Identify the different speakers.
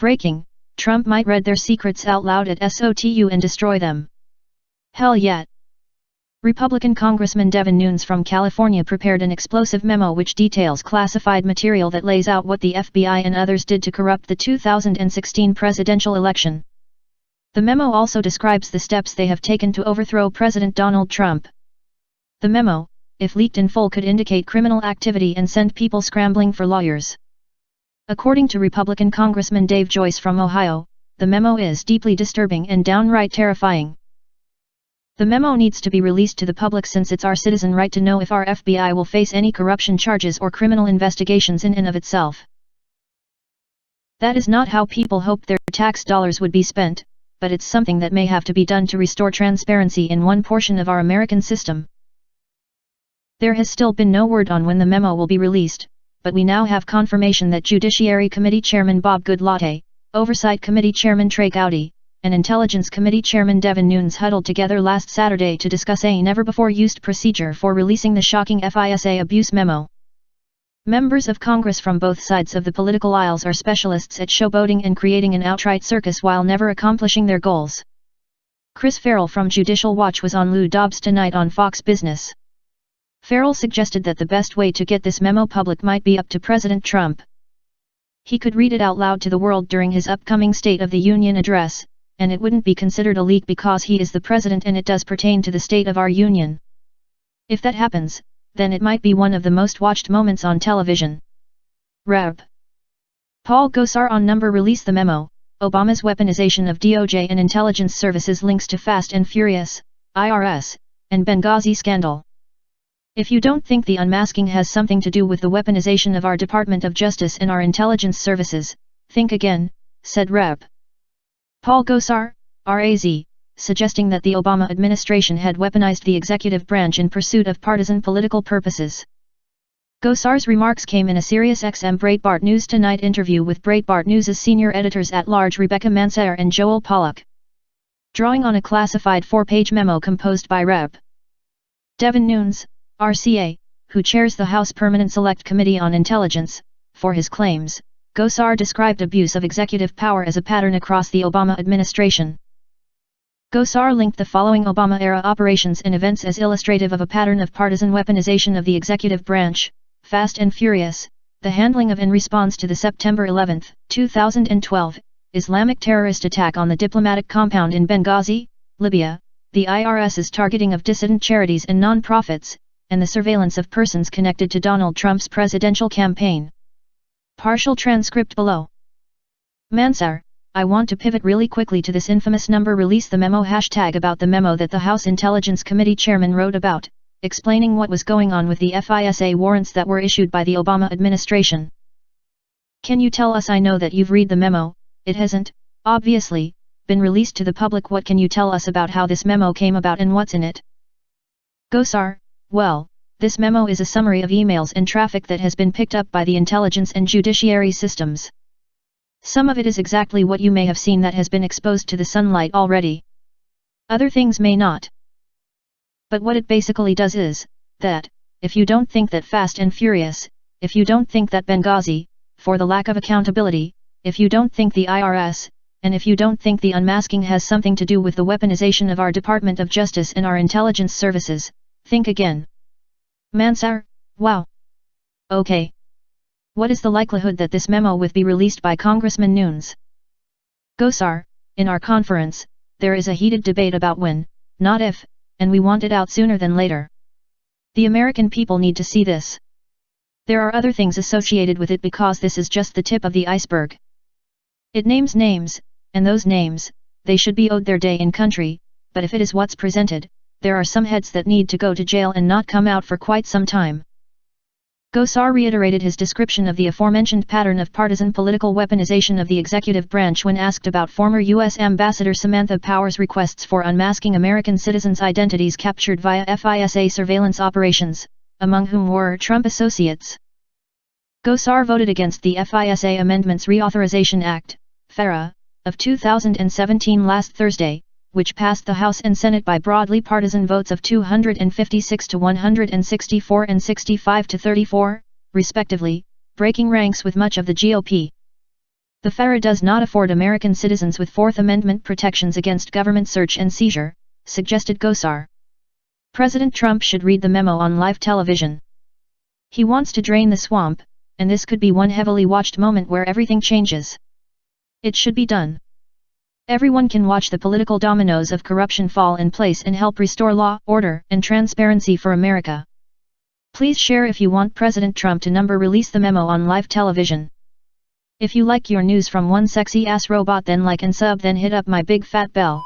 Speaker 1: Breaking, Trump might read their secrets out loud at SOTU and destroy them. Hell yeah. Republican Congressman Devin Nunes from California prepared an explosive memo which details classified material that lays out what the FBI and others did to corrupt the 2016 presidential election. The memo also describes the steps they have taken to overthrow President Donald Trump. The memo, if leaked in full, could indicate criminal activity and send people scrambling for lawyers. According to Republican Congressman Dave Joyce from Ohio, the memo is deeply disturbing and downright terrifying. The memo needs to be released to the public since it's our citizen right to know if our FBI will face any corruption charges or criminal investigations in and of itself. That is not how people hoped their tax dollars would be spent, but it's something that may have to be done to restore transparency in one portion of our American system. There has still been no word on when the memo will be released, but we now have confirmation that Judiciary Committee Chairman Bob Goodlatte, Oversight Committee Chairman Trey Gowdy, and Intelligence Committee Chairman Devin Nunes huddled together last Saturday to discuss a never-before-used procedure for releasing the shocking FISA abuse memo. Members of Congress from both sides of the political aisles are specialists at showboating and creating an outright circus while never accomplishing their goals. Chris Farrell from Judicial Watch was on Lou Dobbs Tonight on Fox Business. Farrell suggested that the best way to get this memo public might be up to President Trump. He could read it out loud to the world during his upcoming State of the Union address, and it wouldn't be considered a leak because he is the president and it does pertain to the state of our union. If that happens, then it might be one of the most watched moments on television. Rep. Paul Gosar on Number released the memo, Obama's weaponization of DOJ and intelligence services links to Fast and Furious, IRS, and Benghazi scandal. If you don't think the unmasking has something to do with the weaponization of our Department of Justice and our intelligence services, think again, said Rep. Paul Gosar, RAZ, suggesting that the Obama administration had weaponized the executive branch in pursuit of partisan political purposes. Gosar's remarks came in a SiriusXM Breitbart News Tonight interview with Breitbart News' senior editors-at-large Rebecca Mansaer and Joel Pollack. Drawing on a classified 4-page memo composed by Rep. Devin Nunes, RCA, who chairs the House Permanent Select Committee on Intelligence, for his claims, Gosar described abuse of executive power as a pattern across the Obama administration. Gosar linked the following Obama-era operations and events as illustrative of a pattern of partisan weaponization of the executive branch: Fast and Furious, the handling of and response to the September 11, 2012, Islamic terrorist attack on the diplomatic compound in Benghazi, Libya, the IRS's targeting of dissident charities and non-profits, and the surveillance of persons connected to Donald Trump's presidential campaign. Partial transcript below. Mansaer, I want to pivot really quickly to this infamous number release the memo hashtag about the memo that the House Intelligence Committee chairman wrote about, explaining what was going on with the FISA warrants that were issued by the Obama administration. Can you tell us? I know that you've read the memo, it hasn't, obviously, been released to the public. What can you tell us about how this memo came about and what's in it? Gosar, well, this memo is a summary of emails and traffic that has been picked up by the intelligence and judiciary systems. Some of it is exactly what you may have seen that has been exposed to the sunlight already. Other things may not. But what it basically does is, that, if you don't think that Fast and Furious, if you don't think that Benghazi, for the lack of accountability, if you don't think the IRS, and if you don't think the unmasking has something to do with the weaponization of our Department of Justice and our intelligence services, think again. Mansaer, wow. Okay. What is the likelihood that this memo will be released by Congressman Nunes? Gosar, in our conference, there is a heated debate about when, not if, and we want it out sooner than later. The American people need to see this. There are other things associated with it because this is just the tip of the iceberg. It names names, and those names, they should be owed their day in country, but if it is what's presented, there are some heads that need to go to jail and not come out for quite some time. Gosar reiterated his description of the aforementioned pattern of partisan political weaponization of the executive branch when asked about former U.S. Ambassador Samantha Power's requests for unmasking American citizens' identities captured via FISA surveillance operations, among whom were Trump associates. Gosar voted against the FISA Amendments Reauthorization Act, FARA, of 2017 last Thursday, which passed the House and Senate by broadly partisan votes of 256 to 164 and 65 to 34, respectively, breaking ranks with much of the GOP. The FARA does not afford American citizens with Fourth Amendment protections against government search and seizure, suggested Gosar. President Trump should read the memo on live television. He wants to drain the swamp, and this could be one heavily watched moment where everything changes. It should be done. Everyone can watch the political dominoes of corruption fall in place and help restore law, order, and transparency for America. Please share if you want President Trump to release the memo on live television. If you like your news from one sexy ass robot, then like and sub, then hit up my big fat bell.